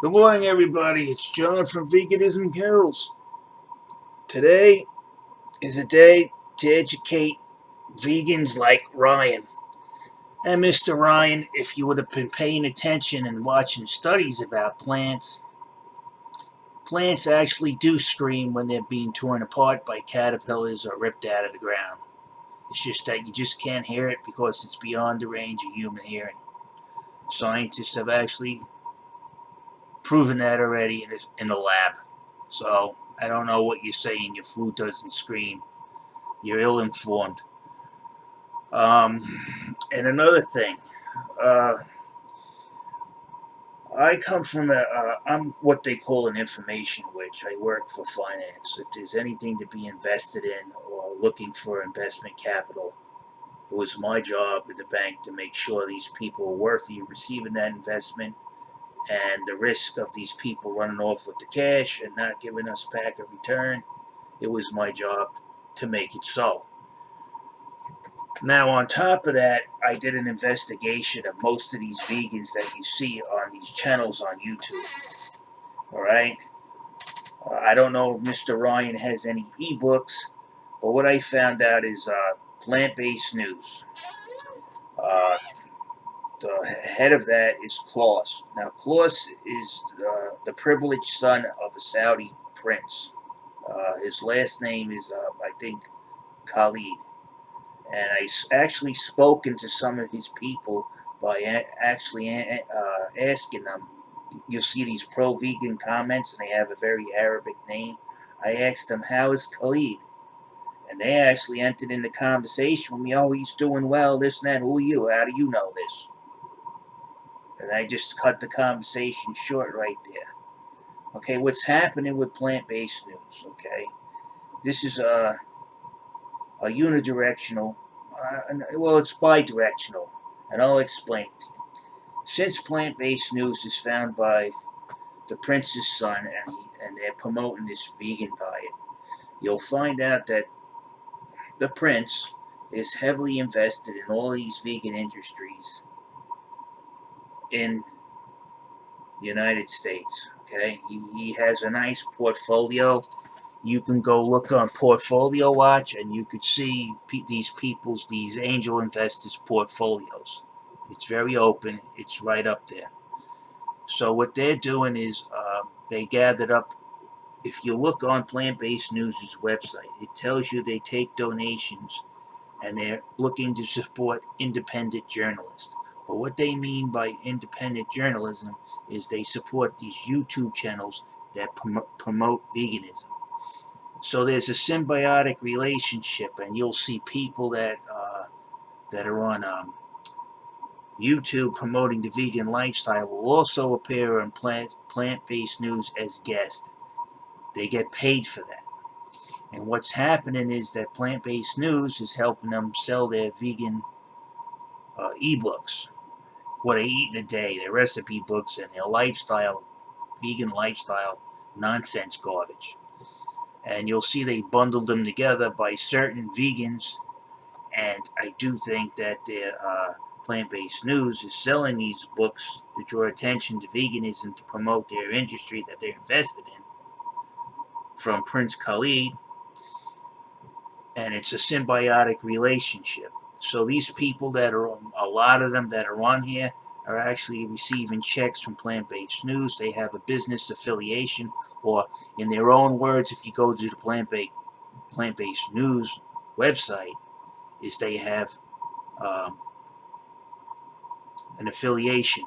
Good morning, everybody. It's John from Veganism Kills. Today is a day to educate vegans like Ryan. And Mr. Ryan, if you would have been paying attention and watching studies about plants, plants actually do scream when they're being torn apart by caterpillars or ripped out of the ground. It's just that you just can't hear it because it's beyond the range of human hearing. Scientists have actually proven that already in the lab. So I don't know what you're saying. Your food doesn't scream. You're ill-informed. Um, and another thing, uh, I come from I'm what they call an information witch. I work for finance. If there's anything to be invested in or looking for investment capital, it was my job at the bank to make sure these people are worthy of receiving that investment, and the risk of these people running off with the cash and not giving us back a return, it was my job to make it so. Now, on top of that, I did an investigation of most of these vegans that you see on these channels on YouTube. All right? I don't know if Mr. Ryan has any ebooks, but what I found out is plant based news. Uh, the head of that is Klaus. Now, Klaus is the privileged son of a Saudi prince. His last name is, I think, Khalid. And I actually spoken to some of his people by actually asking them. You'll see these pro-vegan comments, and they have a very Arabic name. I asked them, "How is Khalid?" And they actually entered in the conversation with me. "Oh, he's doing well. This and that. Who are you? How do you know this?" And I just cut the conversation short right there. Okay, what's happening with plant-based news? Okay, this is a unidirectional. Well, it's bidirectional, and I'll explain it. Since plant-based news is found by the prince's son, and they're promoting this vegan diet, you'll find out that the prince is heavily invested in all these vegan industries in the United States. Okay, he has a nice portfolio. You can go look on Portfolio Watch, and you could see these angel investors' portfolios. It's very open. It's right up there. So what they're doing is they gathered up. If you look on Plant Based News' website, it tells you they take donations and they're looking to support independent journalists. But what they mean by independent journalism is they support these YouTube channels that promote veganism. So there's a symbiotic relationship, and you'll see people that are on YouTube promoting the vegan lifestyle will also appear on plant-based news as guests. They get paid for that. And what's happening is that plant-based news is helping them sell their vegan ebooks, what they eat in a day, their recipe books, and their lifestyle, vegan lifestyle nonsense garbage. And you'll see they bundled them together by certain vegans, and I do think that their plant-based news is selling these books to draw attention to veganism to promote their industry that they're invested in from Prince Khalid, and it's a symbiotic relationship. So these people that are, a lot of them that are on here, are actually receiving checks from plant-based news. They have a business affiliation, or in their own words, if you go to the plant-based news website, is they have um, an affiliation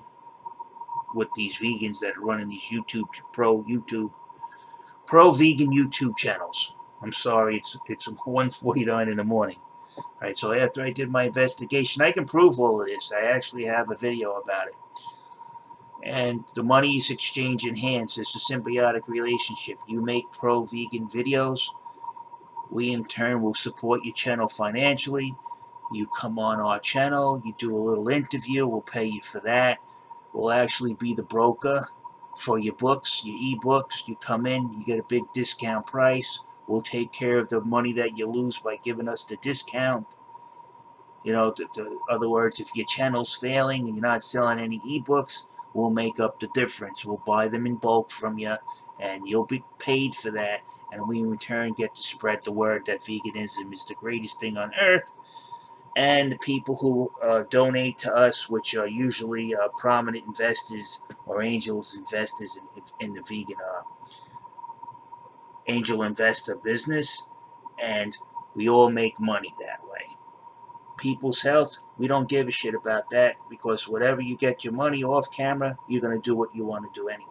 with these vegans that are running these pro vegan YouTube channels. I'm sorry, it's 1:49 in the morning. All right, so after I did my investigation, I can prove all of this. I actually have a video about it. And the money is exchanged in hands. It's a symbiotic relationship. You make pro-vegan videos, we in turn will support your channel financially. You come on our channel, you do a little interview, we'll pay you for that. We'll actually be the broker for your books, your ebooks. You come in, you get a big discount price. We'll take care of the money that you lose by giving us the discount. You know, in other words, if your channel's failing and you're not selling any ebooks, we'll make up the difference. We'll buy them in bulk from you, and you'll be paid for that. And we in return get to spread the word that veganism is the greatest thing on earth. And the people who donate to us, which are usually prominent investors or angels investors in the vegan angel investor business, and we all make money that way. People's health, we don't give a shit about that, because whatever you get your money off camera, you're going to do what you want to do anyway.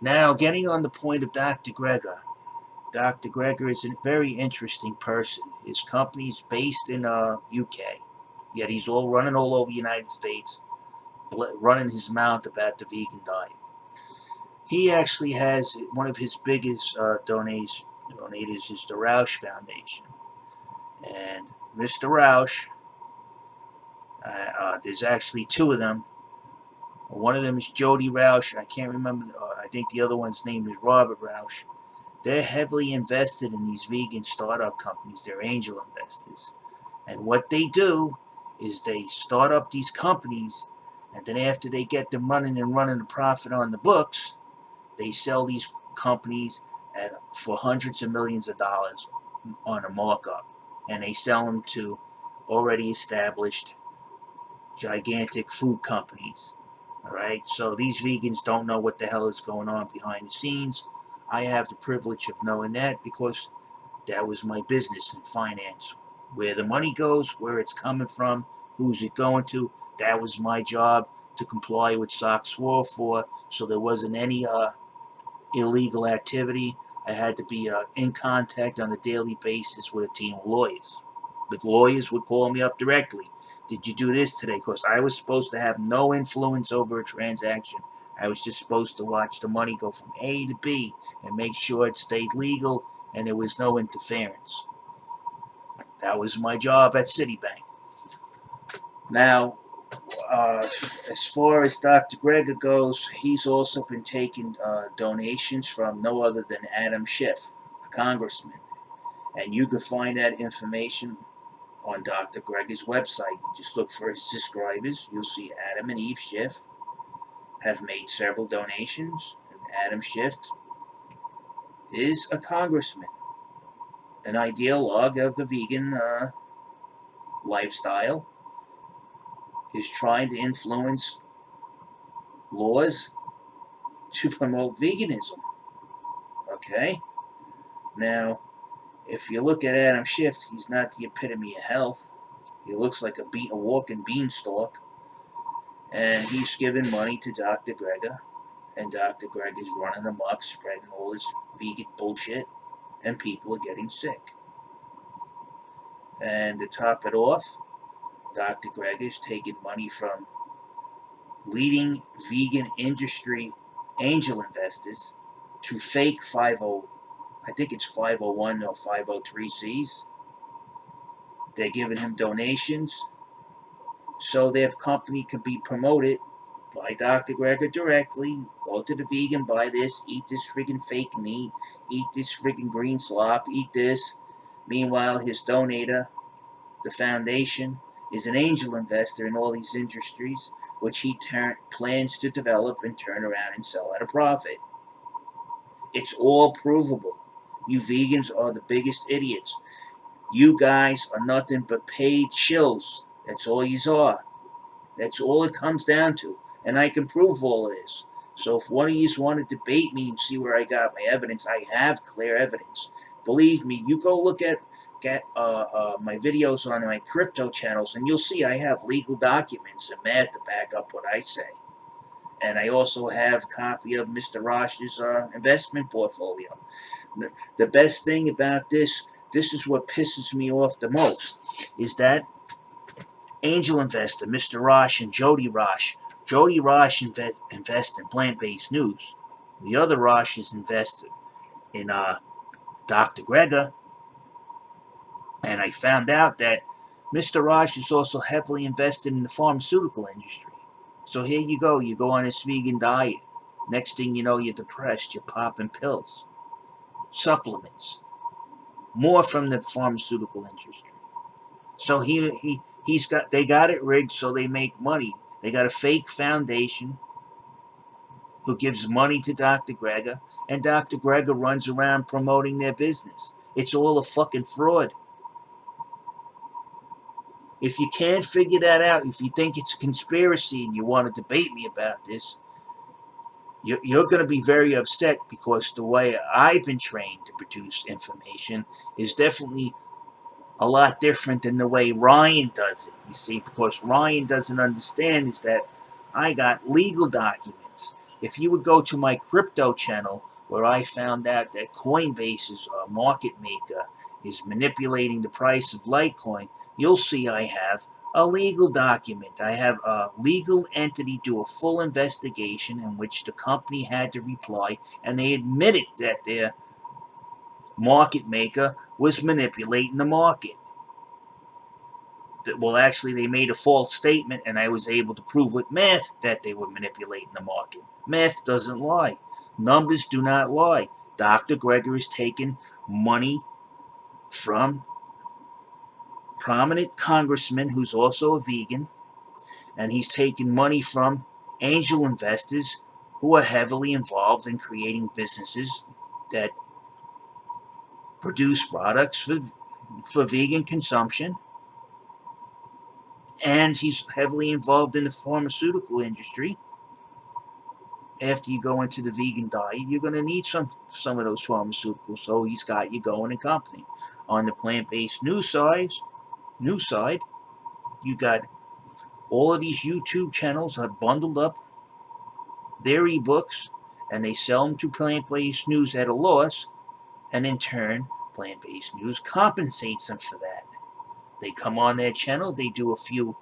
Now, getting on the point of Dr. Greger. Dr. Greger is a very interesting person. His company's based in UK, yet he's running all over the United States, running his mouth about the vegan diet. He actually has one of his biggest donators is the Roush Foundation. And Mr. Roush, there's actually two of them. One of them is Jody Roush, and I can't remember, I think the other one's name is Robert Roush. They're heavily invested in these vegan startup companies. They're angel investors. And what they do is they start up these companies, and then after they get them running a profit on the books, they sell these companies for hundreds of millions of dollars on a markup. And they sell them to already established gigantic food companies. All right, so these vegans don't know what the hell is going on behind the scenes. I have the privilege of knowing that, because that was my business in finance. Where the money goes, where it's coming from, who's it going to, that was my job to comply with SOX 404, so there wasn't any illegal activity. I had to be in contact on a daily basis with a team of lawyers. The lawyers would call me up directly. Did you do this today? Because I was supposed to have no influence over a transaction. I was just supposed to watch the money go from A to B and make sure it stayed legal and there was no interference. That was my job at Citibank. Now, as far as Dr. Greger goes, he's also been taking donations from no other than Adam Schiff, a congressman. And you can find that information on Dr. Greger's website. You just look for his subscribers. You'll see Adam and Eve Schiff have made several donations. And Adam Schiff is a congressman, an ideologue of the vegan lifestyle, is trying to influence laws to promote veganism. Okay? Now, if you look at Adam Schiff, he's not the epitome of health. He looks like a walking beanstalk. And he's giving money to Dr. Greger. And Dr. Greger's running amok, spreading all this vegan bullshit. And people are getting sick. And to top it off, Dr. Greger's taking money from leading vegan industry angel investors to fake 50, I think it's 501 or 503Cs. They're giving him donations so their company can be promoted by Dr. Greger directly. Go to the vegan, buy this, eat this friggin' fake meat, eat this friggin' green slop, eat this. Meanwhile, his donator, the foundation, is an angel investor in all these industries, which he plans to develop and turn around and sell at a profit. It's all provable. You vegans are the biggest idiots. You guys are nothing but paid shills. That's all yous are. That's all it comes down to. And I can prove all of this. So if one of yous want to debate me and see where I got my evidence, I have clear evidence. Believe me, you go look at my videos on my crypto channels, and you'll see I have legal documents and math to back up what I say. And I also have a copy of Mr. Rosh's investment portfolio. The best thing about this is what pisses me off the most, is that angel investor, Mr. Rosh and Jody Rosh. Jody Rosh invests in plant-based news. The other Rosh is invested in Dr. Greger. And I found out that Mr. Rosh is also heavily invested in the pharmaceutical industry. So here you go on this vegan diet. Next thing you know, you're depressed, you're popping pills, supplements, more from the pharmaceutical industry. So they got it rigged so they make money. They got a fake foundation who gives money to Dr. Greger, and Dr. Greger runs around promoting their business. It's all a fucking fraud. If you can't figure that out, if you think it's a conspiracy and you want to debate me about this, you're going to be very upset, because the way I've been trained to produce information is definitely a lot different than the way Ryan does it. You see, because Ryan doesn't understand is that I got legal documents. If you would go to my crypto channel, where I found out that Coinbase's market maker is manipulating the price of Litecoin, you'll see I have a legal document. I have a legal entity do a full investigation in which the company had to reply, and they admitted that their market maker was manipulating the market. Well, actually, they made a false statement, and I was able to prove with math that they were manipulating the market. Math doesn't lie. Numbers do not lie. Dr. Greger is taking money from prominent congressman who's also a vegan, and he's taking money from angel investors who are heavily involved in creating businesses that produce products for vegan consumption. And he's heavily involved in the pharmaceutical industry. After you go into the vegan diet, you're going to need some of those pharmaceuticals. So he's got you going in company. On the plant-based news side, you got all of these YouTube channels have bundled up their ebooks, and they sell them to plant-based news at a loss, and in turn, plant-based news compensates them for that. They come on their channel, they do a few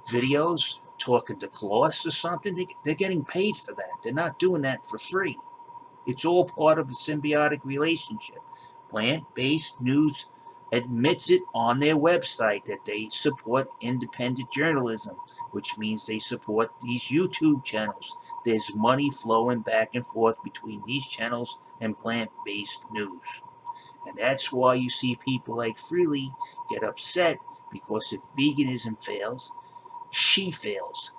videos talking to Klaus or something. They're getting paid for that. They're not doing that for free. It's all part of a symbiotic relationship. Plant-based news admits it on their website that they support independent journalism, which means they support these YouTube channels. There's money flowing back and forth between these channels and plant-based news. And that's why you see people like Freely get upset, because if veganism fails, she fails.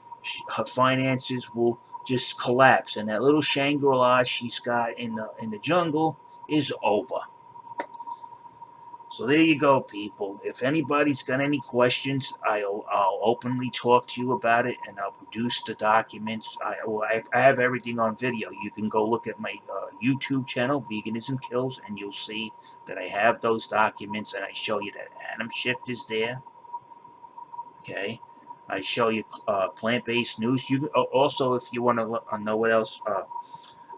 Her finances will just collapse, and that little Shangri-La she's got in the jungle is over. So there you go, people. If anybody's got any questions, I'll openly talk to you about it, and I'll produce the documents. I have everything on video. You can go look at my YouTube channel, Veganism Kills, and you'll see that I have those documents, and I show you that atom shift is there. Okay, I show you plant-based news. You also, if you want to know what else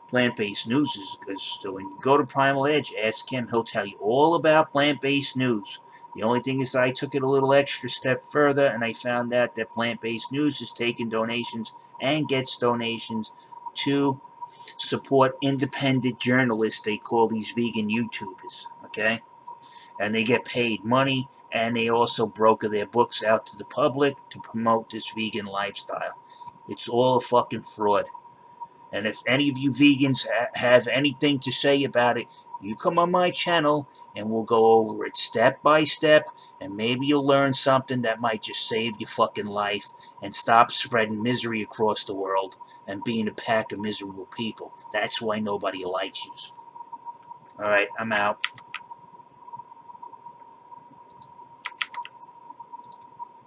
plant-based news is doing, go to Primal Edge, ask him. He'll tell you all about plant-based news. The only thing is I took it a little extra step further, and I found out that plant-based news is taking donations and gets donations to support independent journalists. They call these vegan YouTubers, okay? And they get paid money, and they also broker their books out to the public to promote this vegan lifestyle. It's all a fucking fraud. And if any of you vegans have anything to say about it, you come on my channel and we'll go over it step by step, and maybe you'll learn something that might just save your fucking life and stop spreading misery across the world and being a pack of miserable people. That's why nobody likes you. Alright, I'm out.